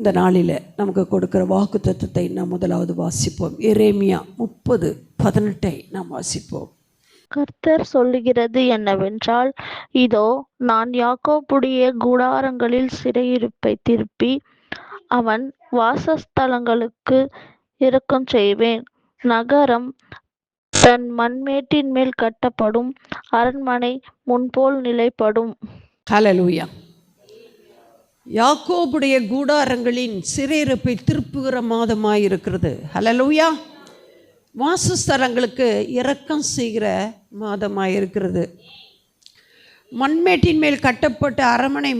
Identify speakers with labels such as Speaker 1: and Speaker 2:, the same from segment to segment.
Speaker 1: இந்த நாளில் நமக்கு கொடுக்குற வாக்கு தத்துவத்தை நாம் முதலாவது வாசிப்போம். எரேமியா 30:18 நாம் வாசிப்போம்.
Speaker 2: கர்த்தர் சொல்லுகிறது என்னவென்றால், இதோ நான் யாக்கோபுடைய கூடாரங்களில் சிறையிருப்பை திருப்பி அவன் வாசஸ்தலங்களுக்கு இரக்கம் செய்வேன். நகரம் தன் மண்மேட்டின் மேல் கட்டப்படும், அரண்மனை முன்போல் நிலைப்படும்.
Speaker 1: ஹல்லேலூயா. யாக்கோபுடைய கூடாரங்களின் சிறையிருப்பை திருப்புகிற மாதமாயிருக்கிறது. ஹல்லேலூயா. வாசஸ்தலங்களுக்கு இரக்கம் செய்கிற மாதமாயிருக்கிறது. மண்மேட்டின் மேல் கட்டப்பட்ட அரண்மனை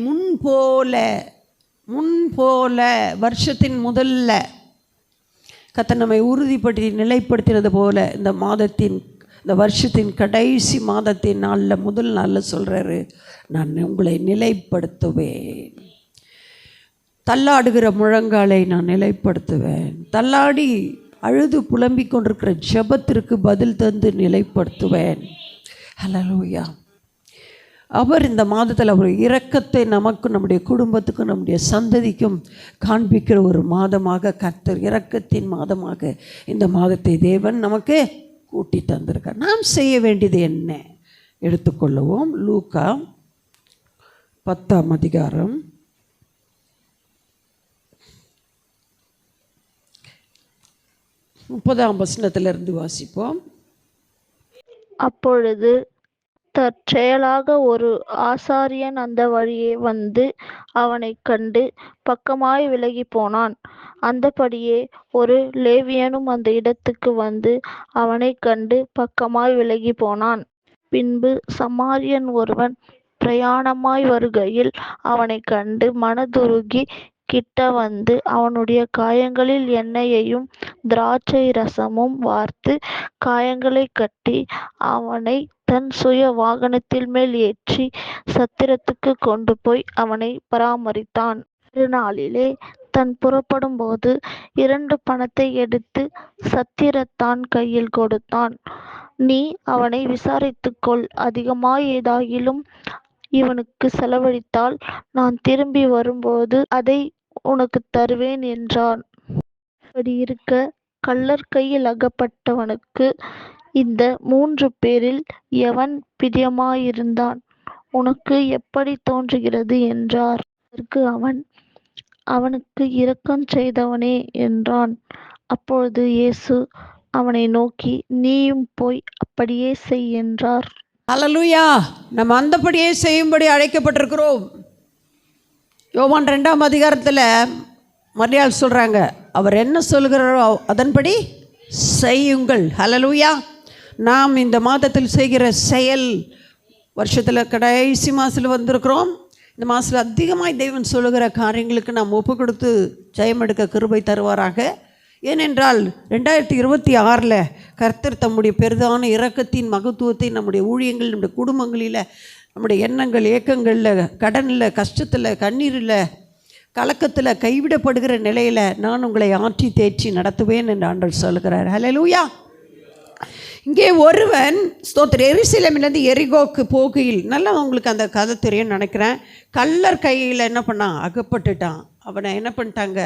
Speaker 1: முன்போல வருஷத்தின் முதல்ல கர்த்தர் நம்மை உறுதிப்படுத்தி நிலைப்படுத்தினது போல இந்த வருஷத்தின் கடைசி மாதத்தின் நாளில் முதல் நாளில் சொல்கிறாரு, நான் உங்களை நிலைப்படுத்துவேன். தள்ளாடுகிற முழங்காலை நான் நிலைப்படுத்துவேன். தள்ளாடி அழுது புலம்பிக் கொண்டிருக்கிற ஜெபத்திற்கு பதில் தந்து நிலைப்படுத்துவேன். ஹல்லேலூயா. அவர் இந்த மாதத்தில் அவர் இரக்கத்தை நமக்கும் நம்முடைய குடும்பத்துக்கும் நம்முடைய சந்ததிக்கும் காண்பிக்கிற ஒரு மாதமாக, கர்த்தர் இரக்கத்தின் மாதமாக இந்த மாதத்தை தேவன் நமக்கு கூட்டி தந்திருக்கார். நாம் செய்ய வேண்டியது என்ன எடுத்துக்கொள்ளுவோம். லூக்கா 10ஆம் அதிகாரம் 30ஆம் வசனத்திலிருந்து வாசிப்போம்.
Speaker 2: அப்பொழுது தற்செயலாக ஒரு ஆசாரியன் அந்த வழியே வந்து அவனைக் கண்டு பக்கமாய் விலகி போனான். அந்தபடியே ஒரு லேவியனும் அந்த இடத்துக்கு வந்து அவனைக் கண்டு பக்கமாய் விலகி போனான். பின்பு சமாரியன் ஒருவன் பிரயாணமாய் வருகையில் அவனைக் கண்டு மனதுருகி கிட்ட வந்து அவனுடைய காயங்களில் எண்ணெயையும் திராட்சை ரசமும் வார்த்து காயங்களை கட்டி அவனை தன் சுய வாகனத்தில் மேல் ஏற்றி சத்திரத்துக்கு கொண்டு போய் அவனை பராமரித்தான். நாளிலே தன் புறப்படும் போது 2 பணத்தை எடுத்து சத்திரத்தான் கையில் கொடுத்தான். நீ அவனை விசாரித்துக்கொள், அதிகமாய் ஏதாகிலும் இவனுக்கு செலவழித்தால் நான் திரும்பி வரும்போது அதை உனக்கு தருவேன் என்றான். அப்படி இருக்க கள்ளர் கையில் அகப்பட்டவனுக்கு இந்த 3 பேரில் எவன் பிரியமாயிருந்தான்? உனக்கு எப்படி தோன்றுகிறது என்றார். அதற்கு அவன், அவனுக்கு இரக்கம் செய்தவனே என்றான். அப்பொழுது இயேசு அவனை நோக்கி, நீயும் போய் அப்படியே செய் என்றார்.
Speaker 1: ஹல்லேலூயா. நம்ம அந்தபடியே செய்யும்படி அழைக்கப்பட்டிருக்கிறோம். யோவான் 2ஆம் அதிகாரத்தில் மரியாள் சொல்கிறாங்க, அவர் என்ன சொல்கிறாரோ அதன்படி செய்யுங்கள். ஹல்லேலூயா. நாம் இந்த மாதத்தில் செய்கிற செயல், வருஷத்தில் கடைசி மாதத்தில் வந்திருக்கிறோம். இந்த மாதத்தில் அதிகமாக தெய்வன் சொல்லுகிற காரியங்களுக்கு நாம் ஒப்பு கொடுத்து ஜெயம் எடுக்க கிருபை தருவாராக. ஏனென்றால் 2026 கர்த்தர் தம்முடைய பெரிதான இரக்கத்தின் மகத்துவத்தை நம்முடைய ஊழியங்கள், நம்முடைய குடும்பங்களில், நம்முடைய எண்ணங்கள், ஏக்கங்களில், கடனில், கஷ்டத்தில், கண்ணீரில், கலக்கத்தில், கைவிடப்படுகிற நிலையில் நான் உங்களை ஆற்றி தேற்றி நடத்துவேன் என்று ஆண்டவர் சொல்கிறார். ஹல்லேலூயா. இங்கே ஒருவன் எருசலேமிலிருந்து எரிகோக்கு போகையில், நல்லா உங்களுக்கு அந்த கதை தெரியும்னு நினைக்கிறேன், கள்ளர் கையில் என்ன பண்ணான், அகப்பட்டுட்டான். அவனை என்ன பண்ணிட்டாங்க,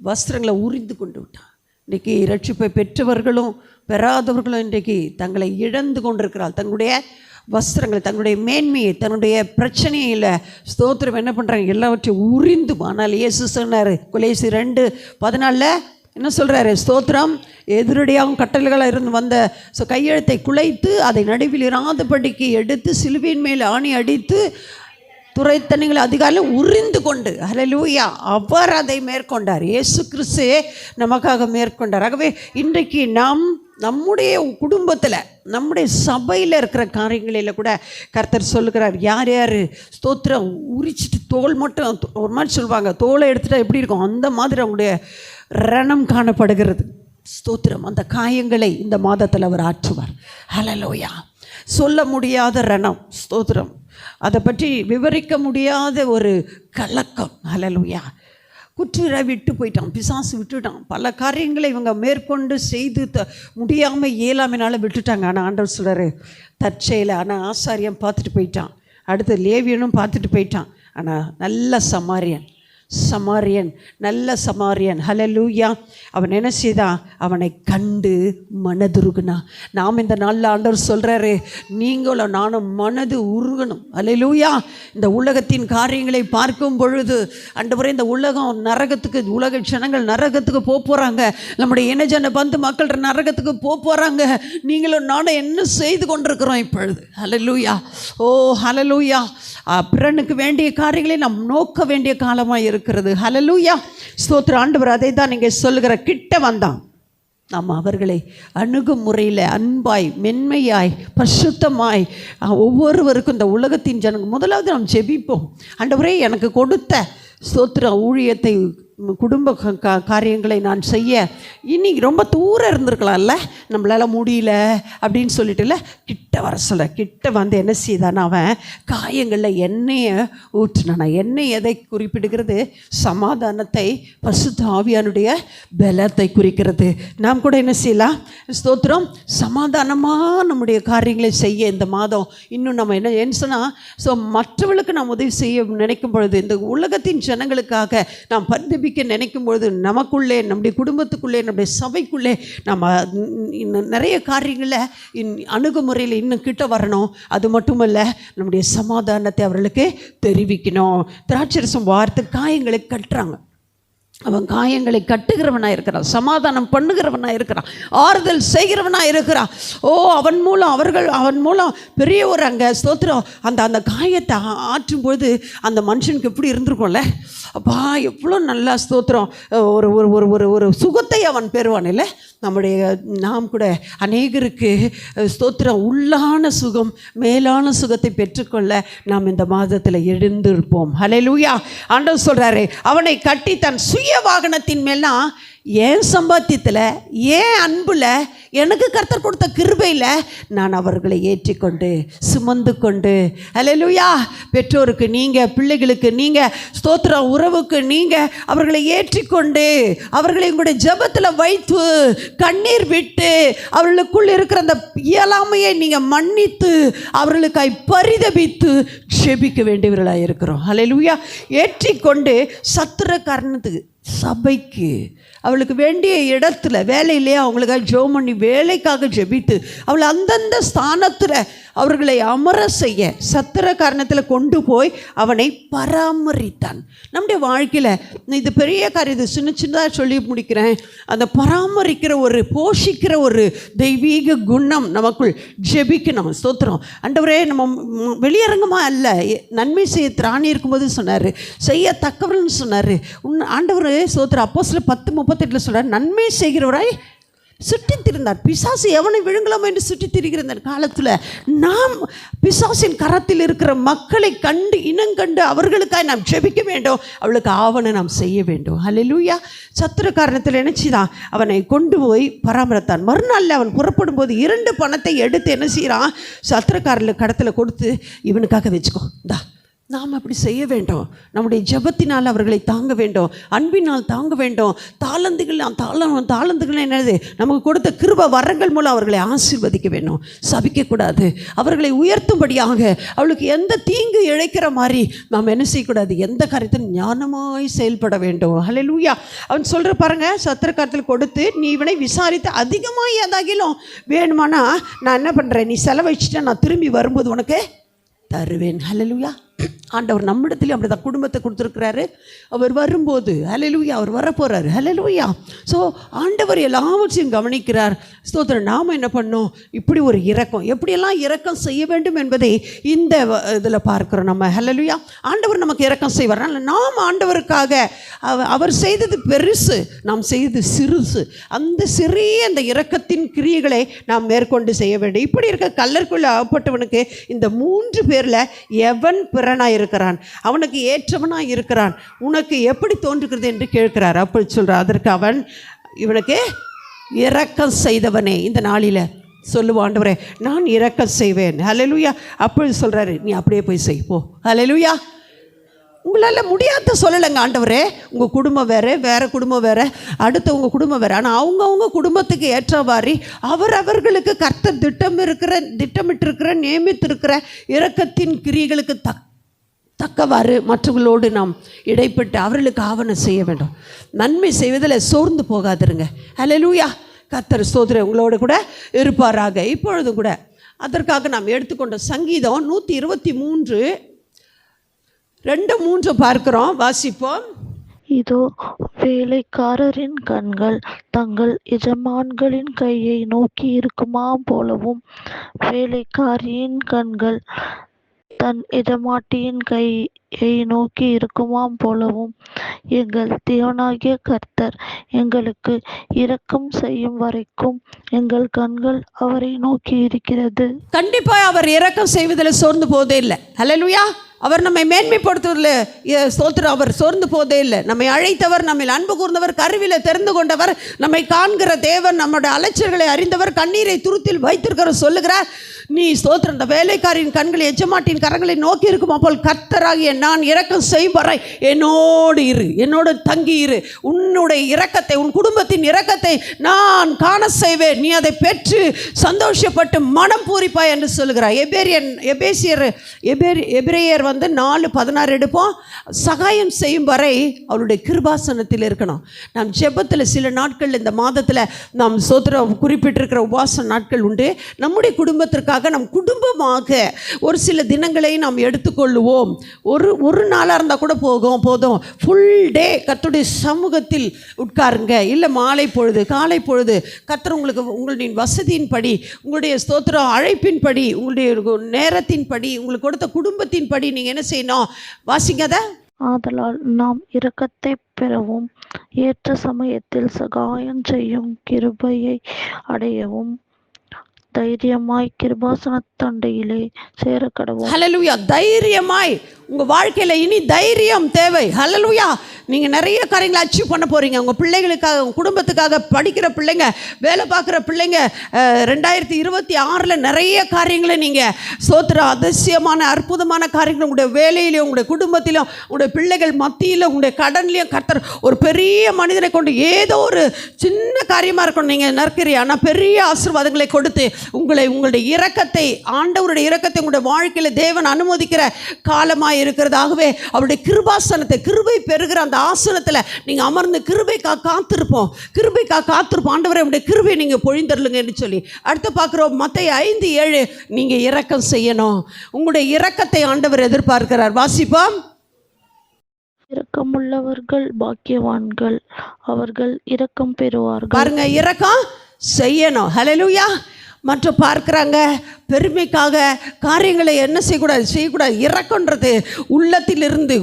Speaker 1: வஸ்திரங்களை உரிந்து கொண்டு விட்டான். இன்றைக்கி ரட்சிப்பை பெற்றவர்களும் பெறாதவர்களும் இன்றைக்கு தங்களை இழந்து கொண்டிருக்கிறாள். தங்களுடைய வஸ்திரங்களை, தங்களுடைய மேன்மையை, தன்னுடைய பிரச்சனையில் ஸ்தோத்திரம் என்ன பண்ணுறாங்க, எல்லாவற்றையும் உரிந்து. ஆனால் இயேசு சொன்னார், கொலேசி 2:14 என்ன சொல்கிறாரு, ஸ்தோத்திரம், எதிரடியாகவும் கட்டளைகளாக இருந்து வந்த கையெழுத்தை குலைத்து அதை நடுவில் இராதபடிக்கு எடுத்து சிலுவையின் மேல் ஆணி அடித்து துரைத்தனிகளை அதிகாலையில் உரிந்து கொண்டு, ஹல்லேலூயா, அவர் அதை மேற்கொண்டார். இயேசு கிறிஸ்து நமக்காக மேற்கொண்டார். ஆகவே இன்றைக்கு நாம் நம்முடைய குடும்பத்தில், நம்முடைய சபையில் இருக்கிற காரியங்களில் கூட கர்த்தர் சொல்லுகிறார், யார் யார் ஸ்தோத்திரம் உரிச்சிட்டு தோல் மட்டும் ஒரு மாதிரி சொல்லுவாங்க, தோலை எடுத்துகிட்டா எப்படி இருக்கும், அந்த மாதிரி அவங்களுடைய ரணம் காணப்படுகிறது. ஸ்தோத்திரம், அந்த காயங்களை இந்த மாதத்தில் அவர் ஆற்றுவார். ஹல்லேலூயா. சொல்ல முடியாத ரணம், ஸ்தோத்திரம், அதை பற்றி விவரிக்க முடியாத ஒரு கலக்கம். ஹல்லேலூயா. குற்றுரை விட்டு போயிட்டான், பிசாசு விட்டுட்டான், பல காரியங்களை இவங்க மேற்கொண்டு செய்து முடியாமல் இயலாமையினால விட்டுட்டாங்க. ஆனால் ஆண்டவர் சொல்கிறாரு, தற்செயல. ஆனால் ஆசாரியன் பார்த்துட்டு போயிட்டான், அடுத்து லேவியனும் பார்த்துட்டு போயிட்டான். ஆனால் நல்ல சமாரியன் சமாரியன், நல்ல சமாரியன். ஹல்லேலூயா. அவன் என்ன செய்தான்? அவனை கண்டு மனதுருகுனான். நாம் இந்த நாளில் ஆண்டவர் சொல்கிறாரு, நீங்களும் நானும் மனது உருகணும். ஹல்லேலூயா. இந்த உலகத்தின் காரியங்களை பார்க்கும் பொழுது ஆண்டவரே, இந்த உலகம் நரகத்துக்கு, உலக ஜனங்கள் நரகத்துக்கு போகிறாங்க, நம்முடைய இனஜன பந்து மக்கள் நரகத்துக்கு போகிறாங்க. நீங்களும் நானும் என்ன செய்து கொண்டிருக்கிறோம் இப்பொழுது? ஹல்லேலூயா. ஓ ஹல்லேலூயா. பிறனுக்கு வேண்டிய காரியங்களை நாம் நோக்க வேண்டிய காலமாக இருக்கிறது. ஹல்லேலூயா. ஸ்தோத்திர ஆண்டவர் அதை தான் நீங்கள் சொல்லுகிற. கிட்ட வந்தான். நாம் அவர்களை அணுகும் முறையில் அன்பாய், மென்மையாய், பரிசுத்தமாய் ஒவ்வொருவருக்கும் இந்த உலகத்தின் ஜனங்கள் முதலாவது நாம் ஜெபிப்போம். ஆண்டவரே, எனக்கு கொடுத்த ஸ்தோத்திர ஊழியத்தை, குடும்ப காரியங்களை நான் செய்ய இன்னைக்கு ரொம்ப தூரம் இருந்திருக்கலாம்ல, நம்மளால் முடியல அப்படின்னு சொல்லிட்டுல கிட்ட வர சொல்ல. கிட்ட வந்து என்ன செய்தான்? அவன் காயங்களில் எண்ணெயை ஊற்றினான். எண்ணெய் எதை குறிப்பிடுகிறது? சமாதானத்தை, பரிசுத்த ஆவியானுடைய பலத்தை குறிக்கிறது. நாம் கூட என்ன செய்யலாம்? ஸ்தோத்திரம், சமாதானமாக நம்முடைய காரியங்களை செய்ய இந்த மாதம் இன்னும் நம்ம என்ன சொன்னால், ஸோ மற்றவர்களுக்கு நாம் உதவி செய்ய நினைக்கும் பொழுது, இந்த உலகத்தின் ஜனங்களுக்காக நாம் பரிதபிக்க நினைக்கும் பொழுது, நமக்குள்ளே, நம்முடைய குடும்பத்துக்குள்ளே, நம்முடைய சபைக்குள்ளே நம்ம நிறைய காரியங்களில் அணுகுமுறையில் இன்னும் கிட்ட வரணும். அது மட்டுமல்ல, நம்முடைய சமாதானத்தை அவர்களுக்கு தெரிவிக்கணும். திராட்சரசம் வார்த்தை காயங்களை கட்டுறாங்க. அவன் காயங்களை கட்டுகிறவனாக இருக்கிறான், சமாதானம் பண்ணுகிறவனாக இருக்கிறான், ஆறுதல் செய்கிறவனாக இருக்கிறான். ஓ, அவன் மூலம் பெரிய ஒரு அங்கே ஸ்தோத்திரம் அந்த காயத்தை ஆற்றும்பொழுது அந்த மனுஷனுக்கு எப்படி இருந்திருக்கும்ல, அப்பா எவ்வளோ நல்லா ஸ்தோத்திரம் ஒரு ஒரு ஒரு ஒரு சுகத்தை அவன் பெறுவான் இல்லை? நாம் கூட அநேகருக்கு ஸ்தோத்திரம் உள்ளான சுகம், மேலான சுகத்தை பெற்றுக்கொள்ள நாம் இந்த மாதத்தில் எழுந்திருப்போம். ஹல்லேலூயா. ஆண்டவர் சொல்கிறாரு, அவனை கட்டி தன் சுய வாகனத்தின் மேலாம், ஏன் சம்பாத்தியத்தில், ஏன் அன்பில், எனக்கு கர்த்தர் கொடுத்த கிருபையில் நான் அவர்களை ஏற்றிக்கொண்டு சுமந்து கொண்டு, ஹல்லேலூயா. பெற்றோருக்கு நீங்கள், பிள்ளைகளுக்கு நீங்கள், ஸ்தோத்திரம் உறவுக்கு நீங்கள் அவர்களை ஏற்றிக்கொண்டு அவர்களை உங்களுடைய ஜெபத்தில் வைத்து கண்ணீர் விட்டு அவர்களுக்குள் இருக்கிற அந்த இயலாமையை நீங்கள் மன்னித்து அவர்களுக்காய் பரிதபித்து ஜெபிக்க வேண்டியவர்களாக இருக்கிறோம். ஹல்லேலூயா. ஏற்றிக்கொண்டு சத்துர காரணத்துக்கு, சபைக்கு, அவளுக்கு வேண்டிய இடத்துல, வேலையிலே அவங்களுக்காக ஜெபம் பண்ணி வேலைக்காக ஜெபித்து அவளை அந்தந்த ஸ்தானத்தில் அவர்களை அமர செய்ய சத்திர காரணத்தில் கொண்டு போய் அவனை பராமரித்தான். நம்முடைய வாழ்க்கையில் இது பெரிய காரியம், இது சின்ன சின்னதாக சொல்லி முடிக்கிறேன். அந்த பராமரிக்கிற ஒரு, போஷிக்கிற ஒரு தெய்வீக குணம் நமக்குள் ஜெபிக்கணும். ஸ்தோத்திரம். ஆண்டவரே, நம்ம வெளியரங்கமாக அல்ல, நன்மை செய்ய திராணி இருக்கும்போது சொன்னார், செய்யத்தக்கவர்னு சொன்னார். ஆண்டவர் ஸ்தோத்திரம் அப்போஸ்தலர் 10:38 சொல்கிறார், நன்மை செய்கிறவராய் சுற்றித் திரிந்தார். பிசாசு எவனை விழுங்கலாமோ என்று சுற்றித் திரிகிற இந்த காலத்தில் நாம் பிசாசின் கரத்தில் இருக்கிற மக்களை கண்டு, இனங்கண்டு அவர்களுக்காக நாம் ஜெபிக்க வேண்டும். அவளுக்கு ஆவணை நாம் செய்ய வேண்டும். ஹல்லேலூயா. சத்துரு காரணத்தில் நினச்சிதான் அவனை கொண்டு போய் பராமரித்தான். மறுநாளில் அவன் புறப்படும் போது 2 பணத்தை எடுத்து என்ன செய்கிறான்? சத்துருக்காரர்களுக்கு கடத்தில் கொடுத்து, இவனுக்காக வச்சுக்கோ, இந்தா. நாம் அப்படி செய்ய வேண்டும். நம்முடைய ஜெபத்தினால் அவர்களை தாங்க வேண்டும், அன்பினால் தாங்க வேண்டும். தாளந்துகள் என்னது? நமக்கு கொடுத்த கிருபை வரங்கள் மூலம் அவர்களை ஆசீர்வதிக்க வேண்டும், சபிக்கக்கூடாது. அவர்களை உயர்த்தும்படியாக, அவளுக்கு எந்த தீங்கு இழைக்கிற மாதிரி நாம் என்ன செய்யக்கூடாது? எந்த காரியத்தை ஞானமாய் செயல்பட வேண்டும். ஹல்லேலூயா. அவன் சொல்கிற பாருங்க, சத்திரக்காரத்தில் கொடுத்து, நீ இவனை விசாரித்து அதிகமாக ஏதாகிலும் வேணுமானா நான் என்ன பண்ணுறேன், நீ செலவழிச்சிட்டா நான் திரும்பி வரும்போது உனக்கு தருவேன். ஹல்லேலூயா. ஆண்டவர் நம்மிடத்துலேயும் அப்படி தான் குடும்பத்தை கொடுத்துருக்கிறாரு. அவர் வரும்போது ஹல்லேலூயா, அவர் வரப்போகிறார். ஹல்லேலூயா. ஸோ ஆண்டவர் எல்லாவற்றையும் கவனிக்கிறார். ஸ்தோத்திரம். நாம் என்ன பண்ணோம்? இப்படி ஒரு இரக்கம், எப்படியெல்லாம் இரக்கம் செய்ய வேண்டும் என்பதை இந்த இதில் பார்க்குறோம் நம்ம. ஹல்லேலூயா. ஆண்டவர் நமக்கு இரக்கம் செய்வார். நாம் ஆண்டவருக்காக அவர் செய்தது பெருசு, நாம் செய்தது சிறுசு. அந்த சிறிய அந்த இரக்கத்தின் கிரியைகளை நாம் மேற்கொண்டு செய்ய வேண்டும். இப்படி இருக்க கல்லற்குள்ளே அகப்பட்டவனுக்கு இந்த 3 பேரில் எவன் பிறனாக இருக்கிறான், அவனுக்கு ஏற்றவனாக இருக்கிறான், உனக்கு எப்படி தோன்றுகிறது என்று கேட்கிறார். அப்படி சொல்கிறார். அதற்கு அவன், இவனுக்கு இரக்கம் செய்தவனே, இந்த நாளில் சொல்லுவான், ஆண்டவரே நான் இரக்கம் செய்வேன். ஹல்லேலூயா. அப்படி சொல்கிறாரு, நீ அப்படியே போய் செய் போ. ஹல்லேலூயா. உங்களால் முடியாத சொல்லலைங்க ஆண்டவரே. உங்கள் குடும்பம் வேறு குடும்பம் வேறு, அடுத்தவங்க குடும்பம் வேறு. ஆனால் அவங்கவுங்க குடும்பத்துக்கு ஏற்றவாறு அவர்களுக்கு கர்த்தர் திட்டமிட்டிருக்கிற நியமித்திருக்கிற இரக்கத்தின் கிரியைகளுக்கு தக்கவாறு மற்றவர்களோடு நாம் இடைப்பட்டு அவர்களுக்கு ஆவணம் செய்ய வேண்டும். நன்மை செய்வதில் சோர்ந்து போகாதிருங்க. ஹல்லேலூயா. கர்த்தர் ஸ்தோத்திரம் உங்களோடு கூட இருப்பாராக. இப்பொழுதும் கூட அதற்காக நாம் எடுத்துக்கொண்ட சங்கீதம் 123 2-3 பார்க்கிறோம், வாசிப்போம்.
Speaker 2: இதோ வேலைக்காரரின் கண்கள் தங்கள் எஜமான்களின் கையை நோக்கி இருக்குமா போலவும், வேலைக்காரியின் கண்கள் தன் எஜமாட்டியின் கையை நோக்கி இருக்குமாம் போலவும், எங்கள் தேவனாகிய கர்த்தர் எங்களுக்கு இரக்கம் செய்யும் வரைக்கும் எங்கள் கண்கள் அவரை நோக்கி இருக்கிறது.
Speaker 1: கண்டிப்பாக அவர் இரக்கம் செய்வதில் சோர்ந்து போவதே இல்லை. ஹல்லேலூயா. அவர் நம்மை மேன்மைப்படுத்துவதில் ஸ்தோத்திரம், அவர் சோர்ந்து போதே இல்லை. நம்மை அழைத்தவர், நம்மை அன்பு கூர்ந்தவர், கருவில தெரிந்து கொண்டவர், நம்மை காண்கிற தேவன், நம்முடைய அலைச்சல்களை அறிந்தவர், கண்ணீரை துருத்தில் வைத்திருக்கிற சொல்லுகிறார். நீ ஸ்தோத்திரம், இந்த வேலைக்காரின் கண்கள் எஜமாட்டின் கரங்களை நோக்கி இருக்குமா போல் கர்த்தராகிய நான் இரக்கம் செய்யும் வரை என்னோடு இரு, என்னோடு தங்கி இரு. உன்னுடைய இரக்கத்தை, உன் குடும்பத்தின் இரக்கத்தை நான் காண செய்வேன். நீ அதை பெற்று சந்தோஷப்பட்டு மனம் பூரிப்பாய் என்று சொல்லுகிறார். எபிரேயர் 4:16 எடுப்போம். சகாயம் செய்யும் வரை அவருடைய கிருபாசனத்தில் இருக்கணும். நாம் ஜெபத்தில் சில நாட்கள் இந்த மாதத்தில் நாம் ஸ்தோத்திரம் குறிப்பிட்டிருக்கிற உபவாச நாட்கள் உண்டு. நம்முடைய குடும்பத்திற்காக, நம் குடும்பமாக ஒரு சில தினங்களை நாம் எடுத்துக்கொள்ளுவோம். ஒரு நாளாக இருந்தால் கூட போதும். ஃபுல் டே கர்த்தருடைய சமூகத்தில் உட்காருங்க. இல்லை மாலை பொழுது, காலை பொழுது கர்த்தர் உங்களுக்கு உங்களுடைய வசதியின்படி, உங்களுடைய ஸ்தோத்திரம் அழைப்பின்படி, உங்களுடைய நேரத்தின்படி, உங்களுக்கு கொடுத்த குடும்பத்தின்படி நீங்கள் என்ன செய்யணும்? வாசிங்க அதை.
Speaker 2: ஆதலால் நாம் இரக்கத்தை பெறவும் ஏற்ற சமயத்தில் சகாயம் செய்யும் கிருபையை அடையவும் தைரியமாய் கிருபாசனத்தண்டையிலே சேர கடவோம்.
Speaker 1: ஹல்லேலூயா. தைரியமாய் உங்கள் வாழ்க்கையில் இனி தைரியம் தேவை. ஹல்லேலூயா. நீங்கள் நிறைய காரியங்களை அச்சீவ் பண்ண போகிறீங்க. உங்கள் பிள்ளைகளுக்காக, உங்கள் குடும்பத்துக்காக, படிக்கிற பிள்ளைங்க, வேலை பார்க்குற பிள்ளைங்க, 2026 நிறைய காரியங்களை நீங்கள் ஸ்தோத்திரம் அதிசயமான அற்புதமான காரியங்கள் உங்களுடைய வேலையிலையும், உங்களுடைய குடும்பத்திலும், உங்களுடைய பிள்ளைகள் மத்தியிலும், உங்களுடைய கடன்லையும் கர்த்தர் ஒரு பெரிய மனிதனை கொண்டு ஏதோ ஒரு சின்ன காரியமாக இருக்கணும் நீங்கள் நிற்கிறீ, ஆனால் பெரிய ஆசீர்வாதங்களை கொடுத்து உங்களுடைய இரக்கத்தை, ஆண்டவருடைய இரக்கத்தை உங்களுடைய வாழ்க்கையில் தேவன் அனுமதிக்கிற காலமாக இருக்கிறதாகவே அவருடைய கிருபாசனத்தை, கிருபை பெறுகிற அந்த ஆசனத்தில் நீங்கள் அமர்ந்து கிருபைக்காக காத்திருப்போம். ஆண்டவரை உங்களுடைய கிருபை நீங்கள் பொழிந்தருளுங்க என்று சொல்லி அடுத்து பார்க்குறோம். மத்தேயு 5:7 நீங்கள் இரக்கம் செய்யணும். உங்களுடைய இரக்கத்தை ஆண்டவர் எதிர்பார்க்கிறார். வாசிப்போம்.
Speaker 2: இரக்கமுள்ளவர்கள் பாக்கியவான்கள், அவர்கள் இரக்கம் பெறுவார்கள்.
Speaker 1: பாருங்க, இரக்கம் செய்யணும். ஹல்லேலூயா. மற்ற பார்க்குறாங்க, பெருமைக்காக காரியங்களை என்ன செய்யக்கூடாது. இரக்கன்றது உள்ளத்திலிருந்து,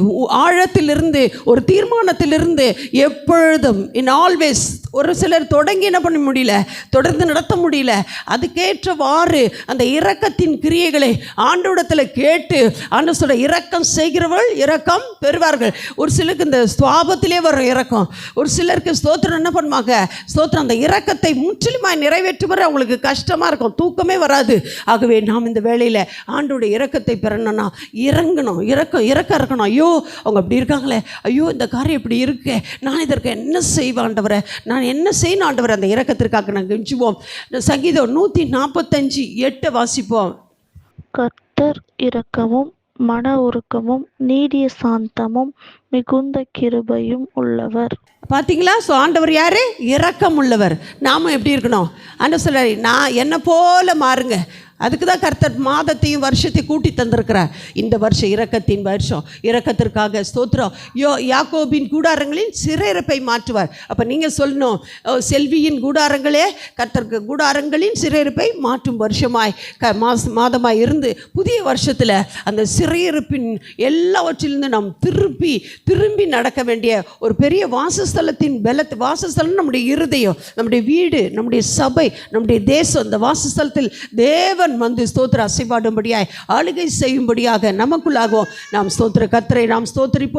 Speaker 1: ஆழத்திலிருந்து, ஒரு தீர்மானத்திலிருந்து எப்பொழுதும் இன் ஆல்வேஸ். ஒரு சிலர் தொடங்கி என்ன பண்ண முடியல, தொடர்ந்து நடத்த முடியல. அதுக்கேற்றவாறு அந்த இரக்கத்தின் கிரியைகளை ஆண்டவரிடத்தில் கேட்டு ஆண்டவர் சொல்ற இரக்கம் செய்கிறவர்கள் இரக்கம் பெறுவார்கள். ஒரு சிலருக்கு இந்த சுவாபத்திலே வரும் இரக்கம். ஒரு சிலருக்கு ஸ்தோத்திரம் என்ன பண்ணுவாங்க, ஸ்தோத்திரம் அந்த இரக்கத்தை முற்றிலுமாய் நிறைவேற்றுவரை அவங்களுக்கு கஷ்டமாக இருக்கும், தூக்கமே வராது. ஆகவே நாம் இந்த வேளையில் ஆண்டோடைய இரக்கத்தை பெறணும்னா இறங்கணும், இறக்கம் இருக்கணும். ஐயோ அவங்க அப்படி இருக்காங்களே, ஐயோ இந்த காரியம் இப்படி இருக்கு, நான் இதற்கு என்ன செய்வேன் ஆண்டவரை, நான் என்ன செய்யணும் ஆண்டவரை, அந்த இரக்கத்திற்காக நாங்கள் கெஞ்சுவோம். சங்கீதம் 145:8 வாசிப்போம்.
Speaker 2: கர்த்தர் இரக்கமும் மன உருக்கமும் நீடிய சாந்தமும் மிகுந்த கிருபையும் உள்ளவர்.
Speaker 1: பார்த்தீங்களா? ஸோ ஆண்டவர் யார்? இரக்கம் உள்ளவர். நாமும் எப்படி இருக்கணும்? ஆண்டவர் சொல்றாரு, நான் என்னை போல மாறுங்க. அதுக்கு தான் கர்த்தர் மாதத்தையும் வருஷத்தையும் கூட்டி தந்திருக்கிறார். இந்த வருஷம் இரக்கத்தின் வருஷம். இரக்கத்திற்காக ஸ்தோத்திரம். யாக்கோபின் கூடாரங்களில் சிறையிருப்பை மாற்றுவார். அப்போ நீங்கள் சொல்லணும், செல்வியின் கூடாரங்களே கர்த்தருக்கு கூடாரங்களின் சிறையிருப்பை மாற்றும் வருஷமாய் மாதமாய் இருந்து புதிய வருஷத்தில் அந்த சிறையிருப்பின் எல்லாவற்றிலிருந்து நாம் திரும்பி நடக்க வேண்டிய ஒரு பெரிய வாசஸ்தலத்தின் வாசஸ்தலம் நம்முடைய இருதயம், நம்முடைய வீடு, நம்முடைய சபை, நம்முடைய தேசம். இந்த வாசஸ்தலத்தில் தேவன் வந்து ஸ்தோத்திர அசைபாடும்படியாய் ஆளுகை செய்யும்படியாக நமக்குள்ளாகவும் நாம் ஸ்தோத்திர கர்த்தரை நாம் ஸ்தோத்திரிப்போம்.